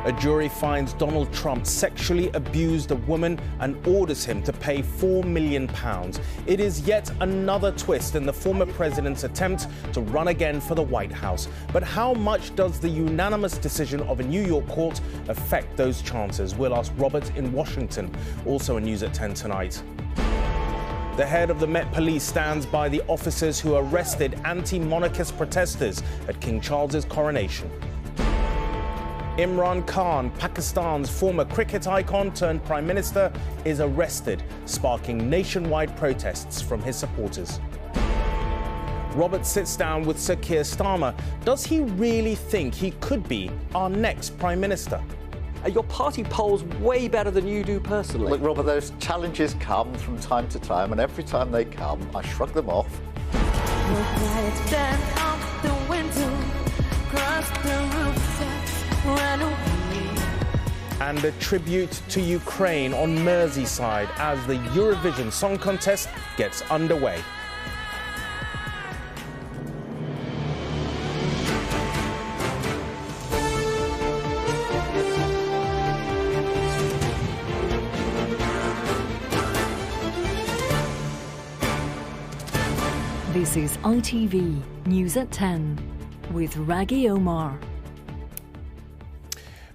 A jury finds Donald Trump sexually abused a woman and orders him to pay £4 million. It is yet another twist in the former president's attempt to run again for the White House. But how much does the unanimous decision of a New York court affect those chances? We'll ask Robert in Washington, also in News at 10 tonight. The head of the Met Police stands by the officers who arrested anti-monarchist protesters at King Charles's coronation. Imran Khan, Pakistan's former cricket icon turned prime minister, is arrested, sparking nationwide protests from his supporters. Robert sits down with Sir Keir Starmer. Does he really think he could be our next prime minister? Your party polls way better than you do personally. Look, Robert, those challenges come from time to time, and every time they come, I shrug them off. And a tribute to Ukraine on Merseyside as the Eurovision Song Contest gets underway. This is ITV News at 10 with Rageh Omar.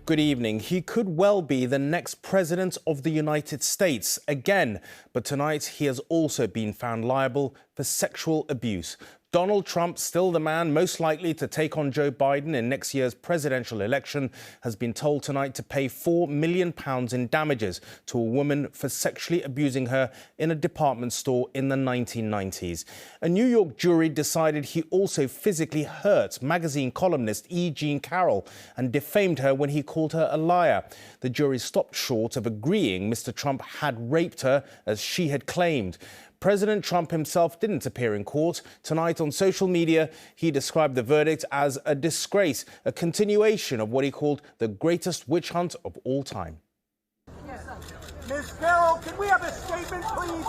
Good evening. He could well be the next president of the United States again, but tonight he has also been found liable for sexual abuse. Donald Trump, still the man most likely to take on Joe Biden in next year's presidential election, has been told tonight to pay £4 million in damages to a woman for sexually abusing her in a department store in the 1990s. A New York jury decided he also physically hurt magazine columnist E. Jean Carroll and defamed her when he called her a liar. The jury stopped short of agreeing Mr. Trump had raped her, as she had claimed. President Trump himself didn't appear in court. Tonight on social media, he described the verdict as a disgrace, a continuation of what he called the greatest witch hunt of all time. Ms. Carroll, can we have a statement, please?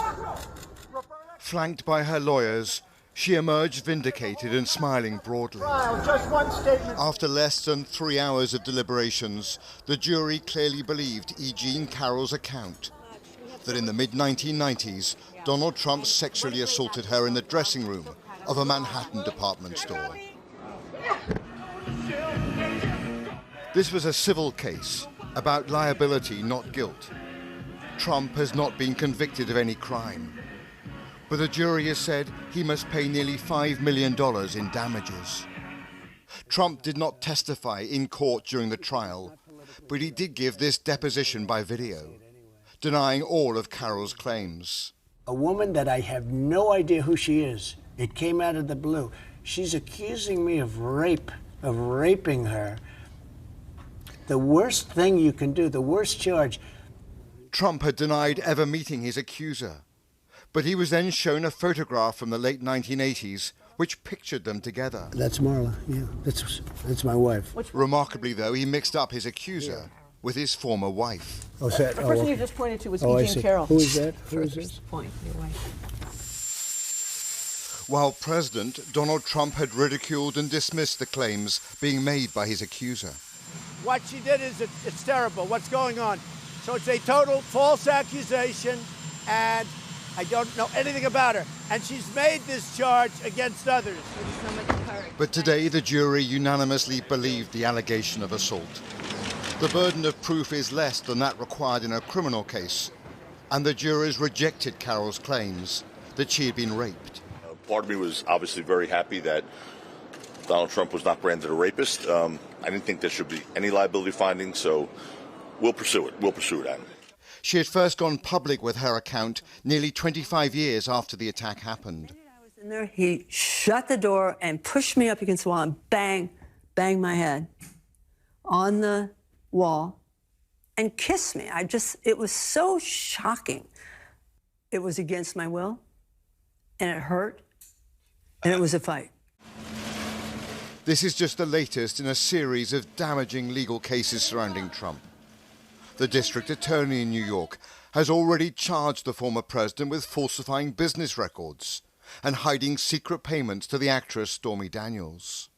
Flanked by her lawyers, she emerged vindicated and smiling broadly. Just one statement. After less than 3 hours of deliberations, the jury clearly believed E. Jean Carroll's account that in the mid-1990s, Donald Trump sexually assaulted her in the dressing room of a Manhattan department store. This was a civil case about liability, not guilt. Trump has not been convicted of any crime, but the jury has said he must pay nearly $5 million in damages. Trump did not testify in court during the trial, but he did give this deposition by video, denying all of Carroll's claims. A woman that I have no idea who she is. It came out of the blue. She's accusing me of rape, of raping her. The worst thing you can do, the worst charge. Trump had denied ever meeting his accuser, but he was then shown a photograph from the late 1980s which pictured them together. That's Marla, yeah, that's my wife. Remarkably, though, he mixed up his accuser with his former wife. Oh, is that, the person you just pointed to was E. Jean Carroll. Who is that? Who is this? Point, your wife. While President, Donald Trump had ridiculed and dismissed the claims being made by his accuser. What she did is it's terrible. What's going on? So it's a total false accusation, and I don't know anything about her. And she's made this charge against others. But today, the jury unanimously believed the allegation of assault. The burden of proof is less than that required in a criminal case, and the jurors rejected Carroll's claims that she had been raped. Part of me was obviously very happy that Donald Trump was not branded a rapist. I didn't think there should be any liability findings, so we'll pursue it. We'll pursue that. She had first gone public with her account nearly 25 years after the attack happened. I was in there, he shut the door and pushed me up against the wall and bang, banged my head on the wall and kissed me. It was so shocking. It was against my will, and it hurt, and it was a fight. This is just the latest in a series of damaging legal cases surrounding Trump. The district attorney in New York has already charged the former president with falsifying business records and hiding secret payments to the actress Stormy Daniels.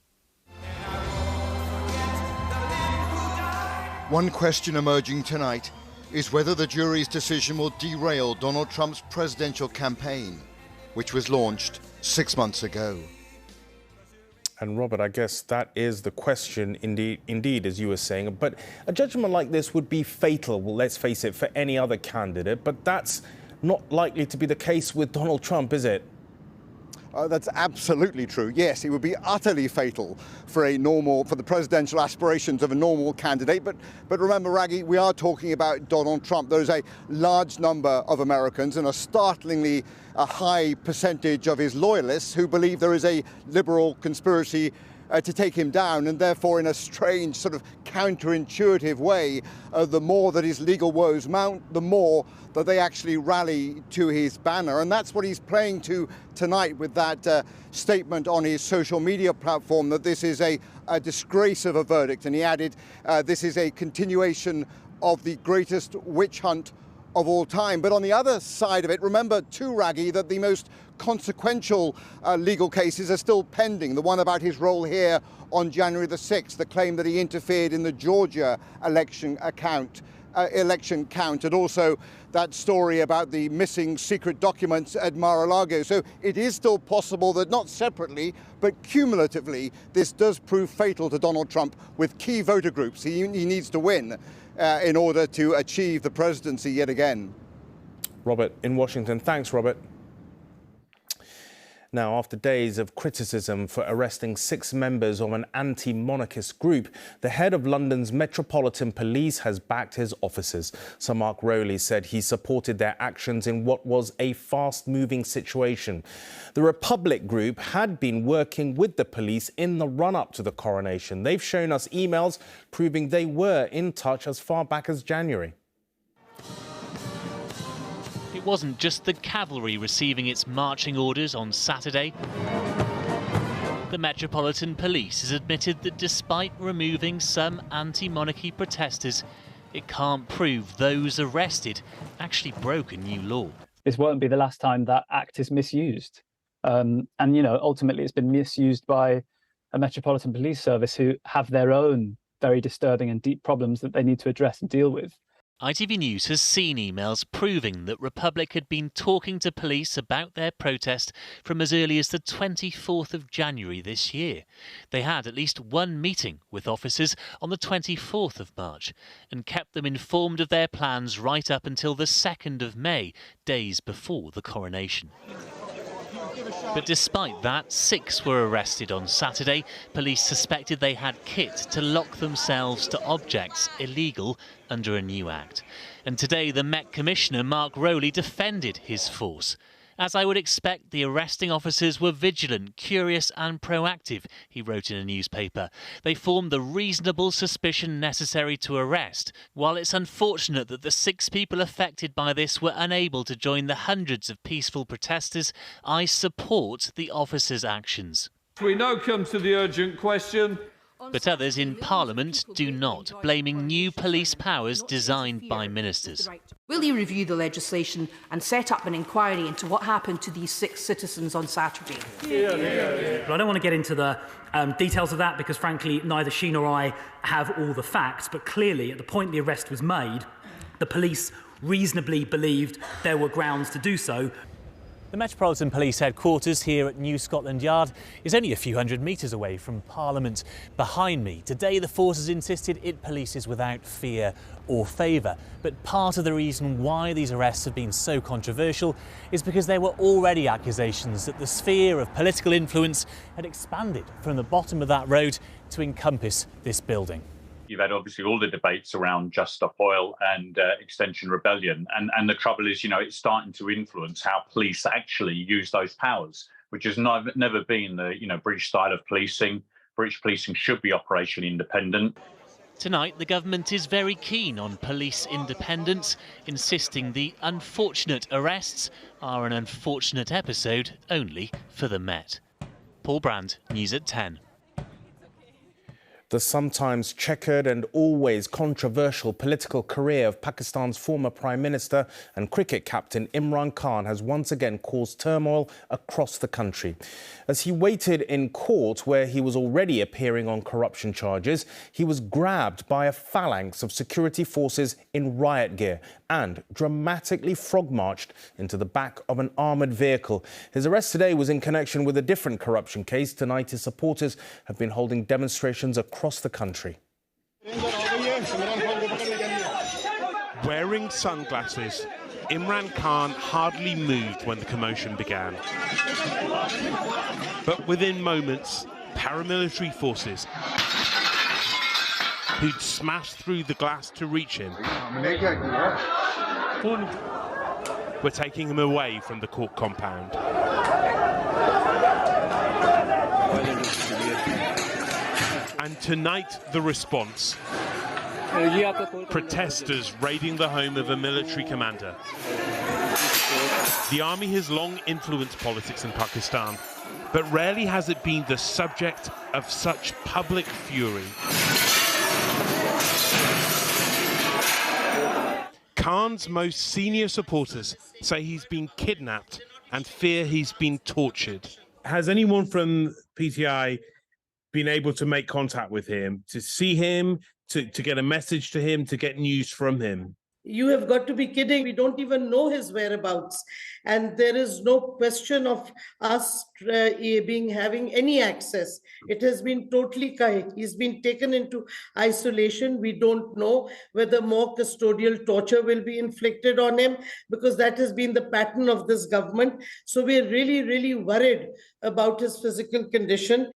One question emerging tonight is whether the jury's decision will derail Donald Trump's presidential campaign, which was launched 6 months ago. And Robert, I guess that is the question, indeed, as you were saying. But a judgment like this would be fatal, well, let's face it, for any other candidate. But that's not likely to be the case with Donald Trump, is it? That's absolutely true. Yes, it would be utterly fatal for the presidential aspirations of a normal candidate. But remember, Rageh, we are talking about Donald Trump. There is a large number of Americans and a startlingly high percentage of his loyalists who believe there is a liberal conspiracy to take him down, and therefore, in a strange sort of counterintuitive way, the more that his legal woes mount, the more that they actually rally to his banner. And that's what he's playing to tonight with that statement on his social media platform, that this is a disgrace of a verdict. And he added, this is a continuation of the greatest witch hunt of all time. But on the other side of it, remember too, Rageh, that the most consequential legal cases are still pending. The one about his role here on January the 6th, the claim that he interfered in the Georgia election count, and also that story about the missing secret documents at Mar-a-Lago. So it is still possible that not separately, but cumulatively, this does prove fatal to Donald Trump with key voter groups he needs to win in order to achieve the presidency yet again. Robert in Washington. Thanks, Robert. Now, after days of criticism for arresting 6 members of an anti-monarchist group, the head of London's Metropolitan Police has backed his officers. Sir Mark Rowley said he supported their actions in what was a fast-moving situation. The Republic group had been working with the police in the run-up to the coronation. They've shown us emails proving they were in touch as far back as January. It wasn't just the cavalry receiving its marching orders on Saturday. The Metropolitan Police has admitted that despite removing some anti-monarchy protesters, it can't prove those arrested actually broke a new law. This won't be the last time that act is misused. And, you know, ultimately it's been misused by a Metropolitan Police Service who have their own very disturbing and deep problems that they need to address and deal with. ITV News has seen emails proving that Republic had been talking to police about their protest from as early as the 24th of January this year. They had at least one meeting with officers on the 24th of March and kept them informed of their plans right up until the 2nd of May, days before the coronation. But despite that, 6 were arrested on Saturday. Police suspected they had kit to lock themselves to objects illegal under a new act. And today, the Met Commissioner, Mark Rowley, defended his force. As I would expect, the arresting officers were vigilant, curious and proactive, he wrote in a newspaper. They formed the reasonable suspicion necessary to arrest. While it's unfortunate that the 6 people affected by this were unable to join the hundreds of peaceful protesters, I support the officers' actions. We now come to the urgent question. But others in Parliament do not, blaming new police powers designed by ministers. Will he review the legislation and set up an inquiry into what happened to these 6 citizens on Saturday? But I don't want to get into the details of that because, frankly, neither she nor I have all the facts. But clearly, at the point the arrest was made, the police reasonably believed there were grounds to do so. The Metropolitan Police headquarters here at New Scotland Yard is only a few hundred metres away from Parliament behind me. Today the force has insisted it polices without fear or favour. But part of the reason why these arrests have been so controversial is because there were already accusations that the sphere of political influence had expanded from the bottom of that road to encompass this building. You've had obviously all the debates around Just Stop Oil and Extinction Rebellion. And the trouble is, you know, it's starting to influence how police actually use those powers, which has never been the, British style of policing. British policing should be operationally independent. Tonight, the government is very keen on police independence, insisting the unfortunate arrests are an unfortunate episode only for the Met. Paul Brand, News at 10. The sometimes checkered and always controversial political career of Pakistan's former Prime Minister and cricket captain Imran Khan has once again caused turmoil across the country. As he waited in court where he was already appearing on corruption charges, he was grabbed by a phalanx of security forces in riot gear and dramatically frog-marched into the back of an armoured vehicle. His arrest today was in connection with a different corruption case. Tonight, his supporters have been holding demonstrations across the country. Wearing sunglasses, Imran Khan hardly moved when the commotion began. But within moments, paramilitary forces who'd smashed through the glass to reach him were taking him away from the court compound. And tonight, the response. Protesters raiding the home of a military commander. The army has long influenced politics in Pakistan, but rarely has it been the subject of such public fury. Khan's most senior supporters say he's been kidnapped and fear he's been tortured. Has anyone from PTI been able to make contact with him, to see him, to get a message to him, to get news from him? You have got to be kidding. We don't even know his whereabouts. And there is no question of us having any access. It has been totally quiet. He's been taken into isolation. We don't know whether more custodial torture will be inflicted on him, because that has been the pattern of this government. So we're really, really worried about his physical condition.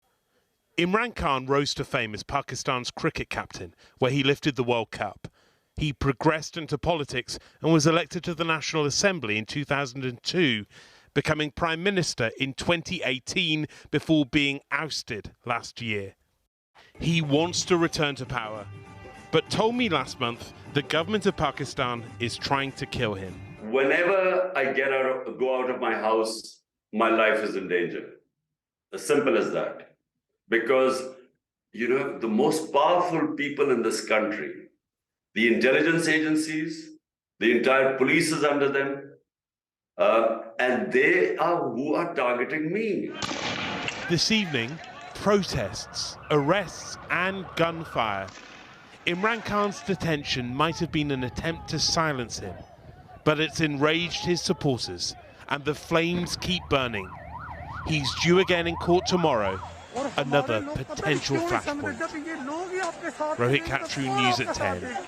Imran Khan rose to fame as Pakistan's cricket captain, where he lifted the World Cup. He progressed into politics and was elected to the National Assembly in 2002, becoming Prime Minister in 2018 before being ousted last year. He wants to return to power, but told me last month the government of Pakistan is trying to kill him. Whenever I go out of my house, my life is in danger. As simple as that. Because, the most powerful people in this country, the intelligence agencies, the entire police is under them, and they are who are targeting me. This evening, protests, arrests and gunfire. Imran Khan's detention might have been an attempt to silence him, but it's enraged his supporters, and the flames keep burning. He's due again in court tomorrow. Another potential flashpoint. Rageh Omar, News at 10.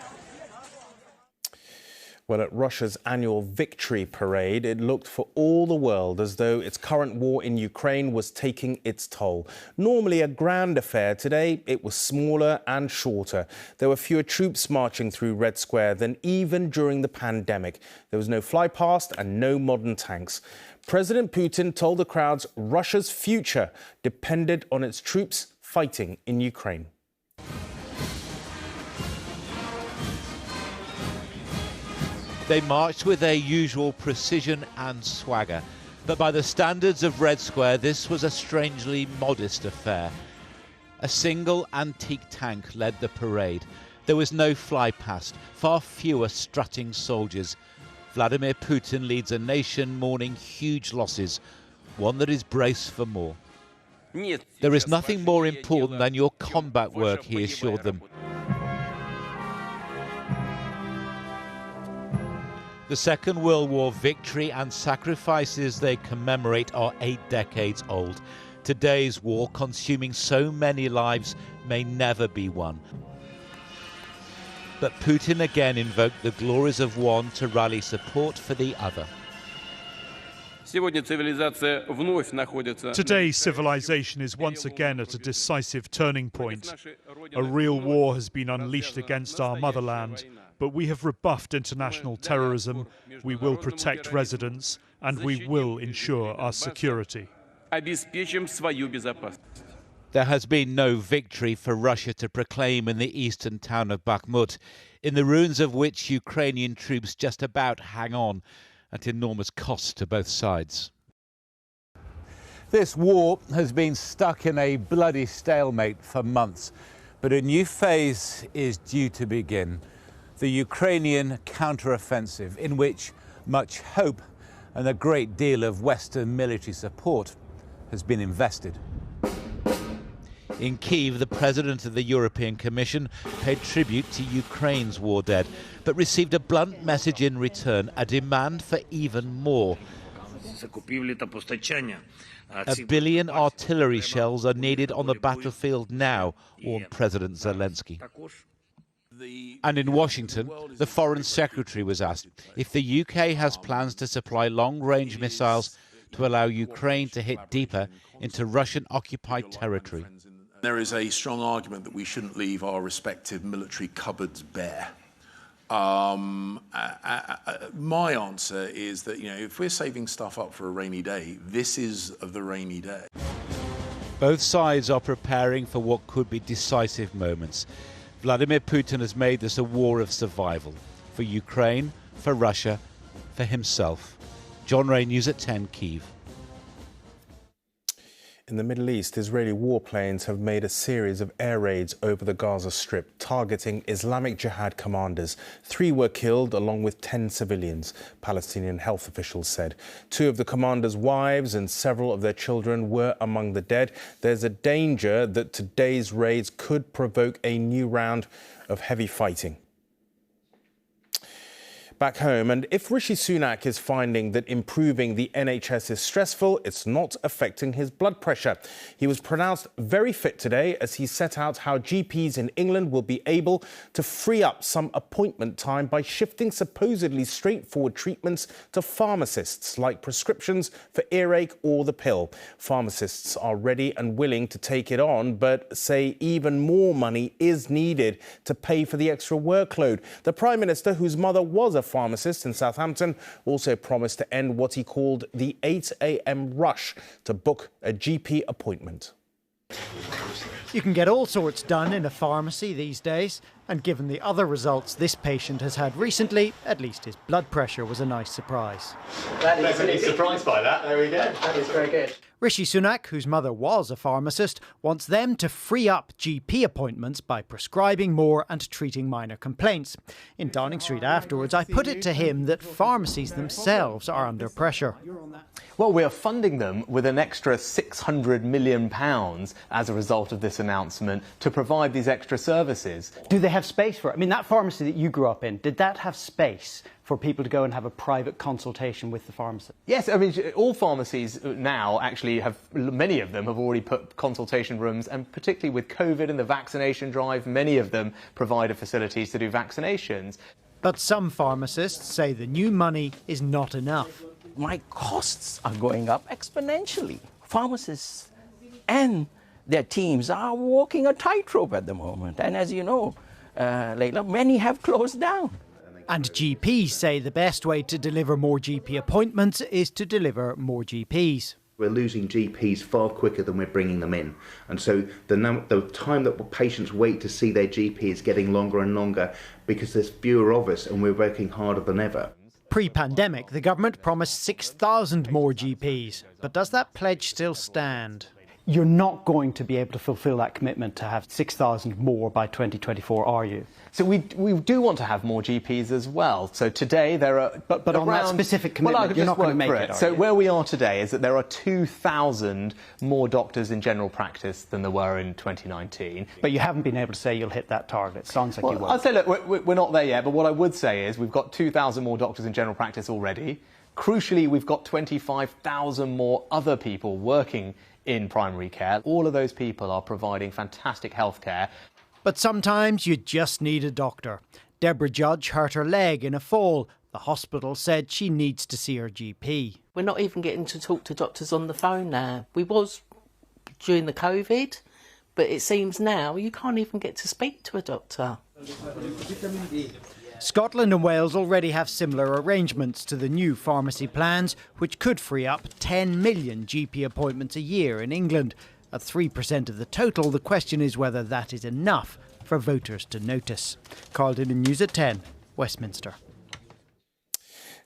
Well, at Russia's annual victory parade, it looked for all the world as though its current war in Ukraine was taking its toll. Normally a grand affair, today it was smaller and shorter. There were fewer troops marching through Red Square than even during the pandemic. There was no flypast and no modern tanks. President Putin told the crowds Russia's future depended on its troops fighting in Ukraine. They marched with their usual precision and swagger. But by the standards of Red Square, this was a strangely modest affair. A single antique tank led the parade. There was no flypast, far fewer strutting soldiers. Vladimir Putin leads a nation mourning huge losses, one that is braced for more. There is nothing more important than your combat work, he assured them. The Second World War victory and sacrifices they commemorate are 8 decades old. Today's war, consuming so many lives, may never be won. But Putin again invoked the glories of one to rally support for the other. Today, civilization is once again at a decisive turning point. A real war has been unleashed against our motherland, but we have rebuffed international terrorism, we will protect residents, and we will ensure our security. There has been no victory for Russia to proclaim in the eastern town of Bakhmut, in the ruins of which Ukrainian troops just about hang on at enormous cost to both sides. This war has been stuck in a bloody stalemate for months. But a new phase is due to begin. The Ukrainian counter-offensive, in which much hope and a great deal of Western military support has been invested. In Kyiv, the president of the European Commission paid tribute to Ukraine's war dead, but received a blunt message in return, a demand for even more. 1 billion artillery shells are needed on the battlefield now, warned President Zelensky. And in Washington, the Foreign Secretary was asked if the UK has plans to supply long-range missiles to allow Ukraine to hit deeper into Russian-occupied territory. There is a strong argument that we shouldn't leave our respective military cupboards bare. My answer is that, if we're saving stuff up for a rainy day, this is the rainy day. Both sides are preparing for what could be decisive moments. Vladimir Putin has made this a war of survival for Ukraine, for Russia, for himself. John Ray, News at 10, Kyiv. In the Middle East, Israeli warplanes have made a series of air raids over the Gaza Strip, targeting Islamic Jihad commanders. 3 were killed, along with 10 civilians, Palestinian health officials said. 2 of the commanders' wives and several of their children were among the dead. There's a danger that today's raids could provoke a new round of heavy fighting. Back home, and if Rishi Sunak is finding that improving the NHS is stressful, it's not affecting his blood pressure. He was pronounced very fit today as he set out how GPs in England will be able to free up some appointment time by shifting supposedly straightforward treatments to pharmacists, like prescriptions for earache or the pill. Pharmacists are ready and willing to take it on, but say even more money is needed to pay for the extra workload. The Prime Minister, whose mother was a pharmacist in Southampton, also promised to end what he called the 8 a.m. rush to book a GP appointment. You can get all sorts done in a pharmacy these days, and given the other results this patient has had recently, at least his blood pressure was a nice surprise. Pleasantly surprised by that. There we go. That is very good. Rishi Sunak, whose mother was a pharmacist, wants them to free up GP appointments by prescribing more and treating minor complaints. In Downing Street afterwards, I put it to him that pharmacies themselves are under pressure. Well, we are funding them with an extra £600 million as a result of this announcement to provide these extra services. Do they have space for it? I mean, that pharmacy that you grew up in, did that have space for people to go and have a private consultation with the pharmacist? Yes, I mean, all pharmacies now actually have, many of them have already put consultation rooms, and particularly with COVID and the vaccination drive, many of them provided facilities to do vaccinations. But some pharmacists say the new money is not enough. My costs are going up exponentially. Pharmacists and their teams are walking a tightrope at the moment. And as you know, Leila, many have closed down. And GPs say the best way to deliver more GP appointments is to deliver more GPs. We're losing GPs far quicker than we're bringing them in. And so the time that patients wait to see their GP is getting longer and longer because there's fewer of us and we're working harder than ever. Pre-pandemic, the government promised 6,000 more GPs. But does that pledge still stand? You're not going to be able to fulfil that commitment to have 6,000 more by 2024, are you? So we do want to have more GPs as well. So today there are... But on that specific commitment, you're not going to make it, So where we are today is that there are 2,000 more doctors in general practice than there were in 2019. But you haven't been able to say you'll hit that target. Sounds like you will. I'd say, look, we're not there yet, but what I would say is we've got 2,000 more doctors in general practice already. Crucially, we've got 25,000 more other people working in primary care. All of those people are providing fantastic health care. But sometimes you just need a doctor. Deborah Judge hurt her leg in a fall. The hospital said she needs to see her GP. We're not even getting to talk to doctors on the phone now. We was during the COVID, but it seems now you can't even get to speak to a doctor. Scotland and Wales already have similar arrangements to the new pharmacy plans, which could free up 10 million GP appointments a year in England. At 3% of the total, the question is whether that is enough for voters to notice. Carl Dillon, News at 10, Westminster.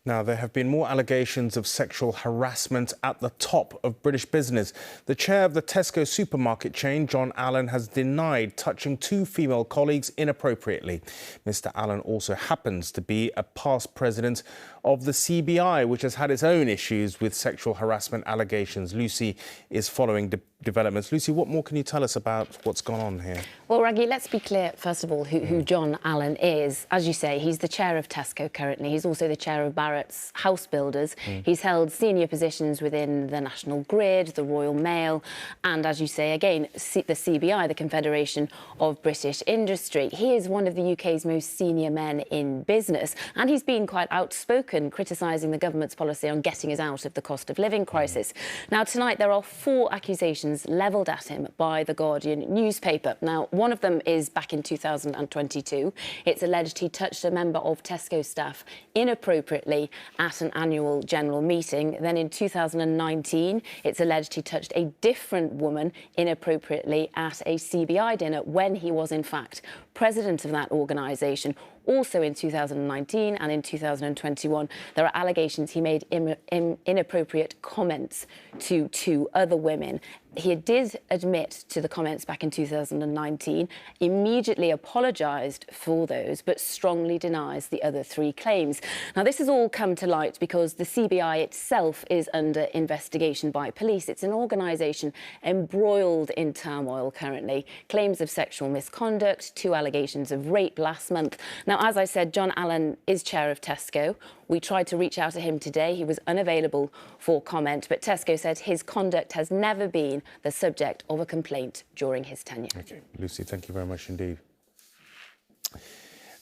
Now, there have been more allegations of sexual harassment at the top of British business. The chair of the Tesco supermarket chain, John Allen, has denied touching 2 female colleagues inappropriately. Mr. Allen also happens to be a past president of the CBI, which has had its own issues with sexual harassment allegations. Lucy is following developments. Lucy, what more can you tell us about what's gone on here? Well, Rageh, let's be clear, first of all, who John Allen is. As you say, he's the chair of Tesco currently. He's also the chair of Barratt's House Builders. He's held senior positions within the National Grid, the Royal Mail, and, as you say, again, the CBI, the Confederation of British Industry. He is one of the UK's most senior men in business, and he's been quite outspoken, criticising the government's policy on getting us out of the cost of living crisis. Now, tonight, there are 4 accusations levelled at him by the Guardian newspaper. Now, one of them is back in 2022. It's alleged he touched a member of Tesco staff inappropriately at an annual general meeting. Then in 2019, it's alleged he touched a different woman inappropriately at a CBI dinner when he was, in fact, president of that organisation. Also in 2019 and in 2021, there are allegations he made inappropriate comments to 2 other women. He did admit to the comments back in 2019, immediately apologised for those, but strongly denies the other 3 claims. Now, this has all come to light because the CBI itself is under investigation by police. It's an organisation embroiled in turmoil currently. Claims of sexual misconduct, 2 allegations of rape last month. Now, as I said, John Allen is chair of Tesco. We tried to reach out to him today. He was unavailable for comment, but Tesco said his conduct has never been the subject of a complaint during his tenure. OK, Lucy, thank you very much indeed.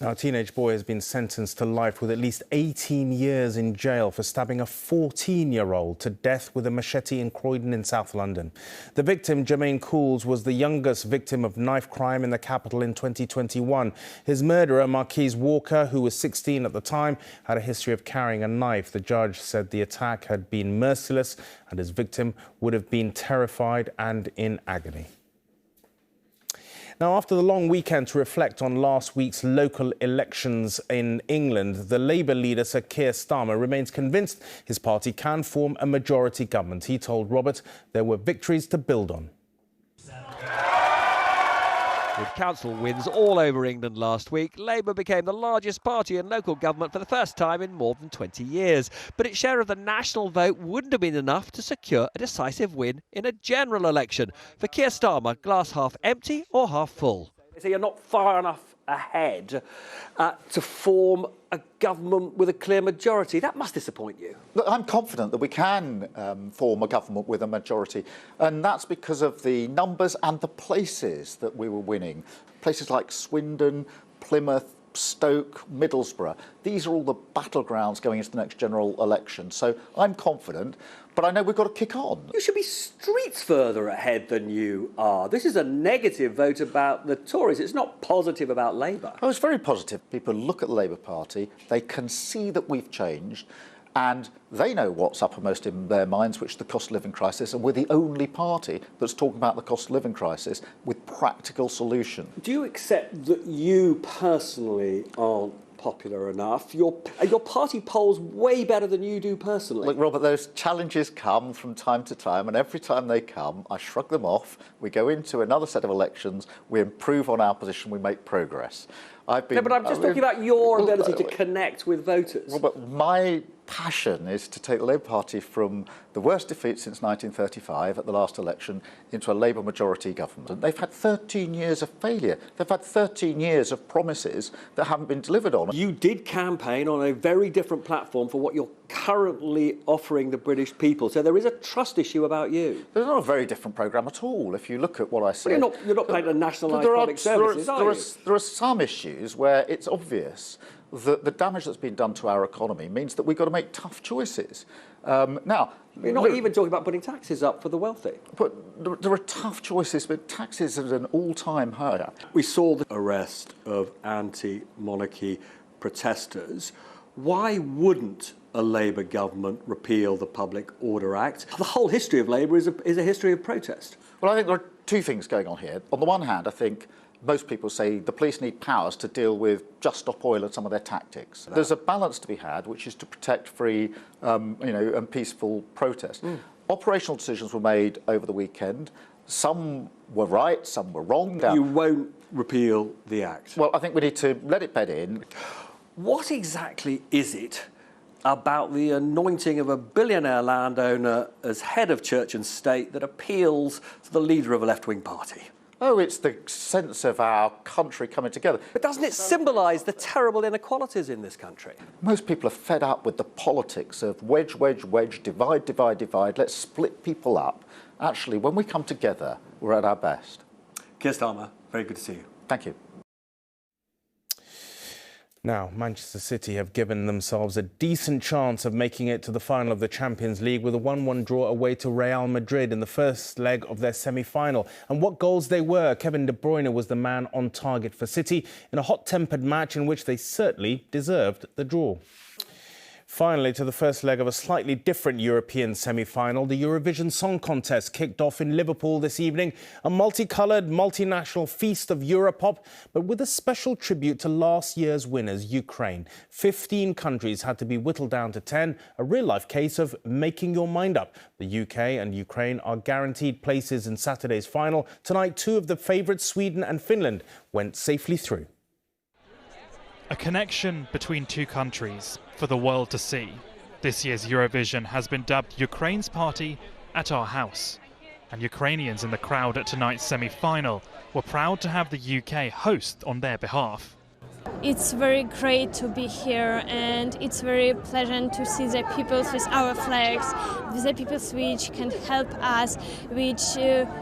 Now, a teenage boy has been sentenced to life with at least 18 years in jail for stabbing a 14-year-old to death with a machete in Croydon in South London. The victim, Jermaine Cools, was the youngest victim of knife crime in the capital in 2021. His murderer, Marquise Walker, who was 16 at the time, had a history of carrying a knife. The judge said the attack had been merciless and his victim would have been terrified and in agony. Now, after the long weekend to reflect on last week's local elections in England, the Labour leader, Sir Keir Starmer, remains convinced his party can form a majority government. He told Robert there were victories to build on. With council wins all over England last week, Labour became the largest party in local government for the first time in more than 20 years. But its share of the national vote wouldn't have been enough to secure a decisive win in a general election. For Keir Starmer, glass half empty or half full? So you're not far enough ahead to form a government with a clear majority. That must disappoint you. Look, I'm confident that we can form a government with a majority, and that's because of the numbers and the places that we were winning. Places like Swindon, Plymouth, Stoke, Middlesbrough. These are all the battlegrounds going into the next general election. So I'm confident, but I know we've got to kick on. You should be streets further ahead than you are. This is a negative vote about the Tories. It's not positive about Labour. Oh, it's very positive. People look at the Labour Party, they can see that we've changed, and they know what's uppermost in their minds, which is the cost of living crisis, and we're the only party that's talking about the cost of living crisis with practical solutions. Do you accept that you personally aren't popular enough? Your party polls way better than you do personally. Look, Robert, those challenges come from time to time, and every time they come, I shrug them off. We go into another set of elections, we improve on our position, we make progress. No, but I'm just talking about your ability to connect with voters. Robert, my passion is to take the Labour Party from the worst defeat since 1935 at the last election into a Labour majority government. They've had 13 years of failure. They've had 13 years of promises that haven't been delivered on. You did campaign on a very different platform for what you're currently offering the British people. So there is a trust issue about you. There's not a very different programme at all. If you look at what I said... Well, you're not playing a nationalised public services, are you? There are some issues where it's obvious that the damage that's been done to our economy means that we've got to make tough choices. Now, you're not even talking about putting taxes up for the wealthy. But there are tough choices, but taxes are at an all-time high. We saw the arrest of anti-monarchy protesters. Why wouldn't a Labour government repeal the Public Order Act? The whole history of Labour is a history of protest. Well, I think there are two things going on here. On the one hand, I think Most people say the police need powers to deal with Just Stop Oil and some of their tactics. There's a balance to be had, which is to protect free, and peaceful protest. Operational decisions were made over the weekend. Some were right, some were wrong. You won't repeal the Act? Well, I think we need to let it bed in. What exactly is it about the anointing of a billionaire landowner as head of church and state that appeals to the leader of a left-wing party? Oh, it's the sense of our country coming together. But doesn't it symbolise the terrible inequalities in this country? Most people are fed up with the politics of wedge, wedge, wedge, divide, divide, divide. Let's split people up. Actually, when we come together, we're at our best. Keir Starmer, very good to see you. Thank you. Now, Manchester City have given themselves a decent chance of making it to the final of the Champions League with a 1-1 draw away to Real Madrid in the first leg of their semi-final. And what goals they were! Kevin De Bruyne was the man on target for City in a hot-tempered match in which they certainly deserved the draw. Finally, to the first leg of a slightly different European semi-final, the Eurovision Song Contest kicked off in Liverpool this evening. A multicoloured, multinational feast of Europop, but with a special tribute to last year's winners, Ukraine. 15 countries had to be whittled down to 10, a real-life case of making your mind up. The UK and Ukraine are guaranteed places in Saturday's final. Tonight, two of the favourites, Sweden and Finland, went safely through. A connection between two countries for the world to see. This year's Eurovision has been dubbed Ukraine's party at our house. And Ukrainians in the crowd at tonight's semi-final were proud to have the UK host on their behalf. It's very great to be here, and it's very pleasant to see the people with our flags, the people which can help us, which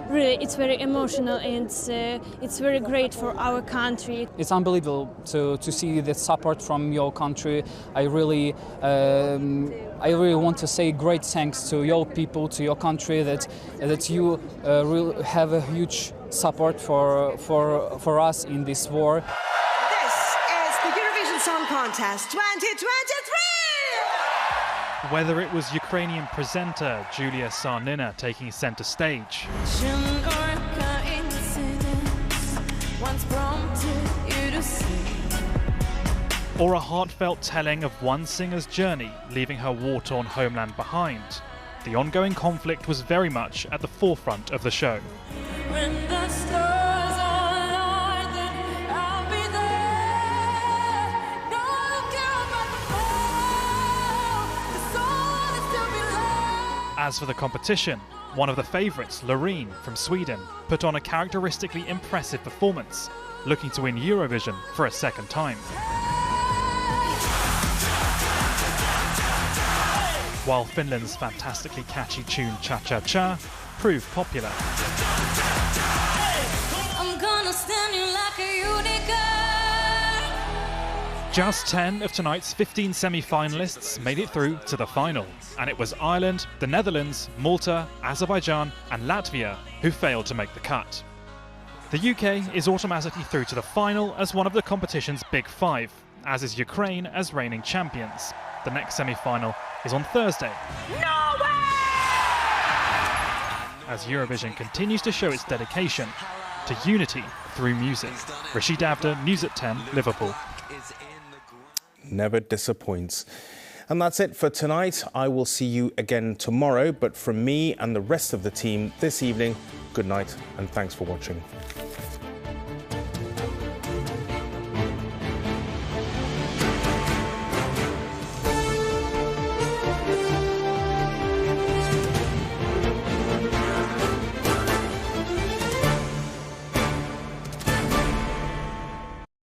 really it's very emotional, and it's very great for our country. It's unbelievable to see the support from your country. I really want to say great thanks to your people, to your country, that you really have a huge support for us in this war. Song Contest 2023! Whether it was Ukrainian presenter Julia Sarnina taking centre stage, or a heartfelt telling of one singer's journey leaving her war-torn homeland behind, the ongoing conflict was very much at the forefront of the show. When the stars align, then I'll be there. No care about the fall, the soul is still below. As for the competition, one of the favourites, Loreen from Sweden, put on a characteristically impressive performance, looking to win Eurovision for a second time. While Finland's fantastically catchy tune Cha Cha Cha proved popular. I'm gonna stand you like a unicorn. Just 10 of tonight's 15 semi-finalists made it through to the final, and it was Ireland, the Netherlands, Malta, Azerbaijan and Latvia who failed to make the cut. The UK is automatically through to the final as one of the competition's big five, as is Ukraine as reigning champions. The next semi-final is on Thursday. No way! As Eurovision continues to show its dedication to unity through music. Rishi Davda, News at 10, Liverpool. Never disappoints. And that's it for tonight. I will see you again tomorrow. But from me and the rest of the team this evening, good night and thanks for watching.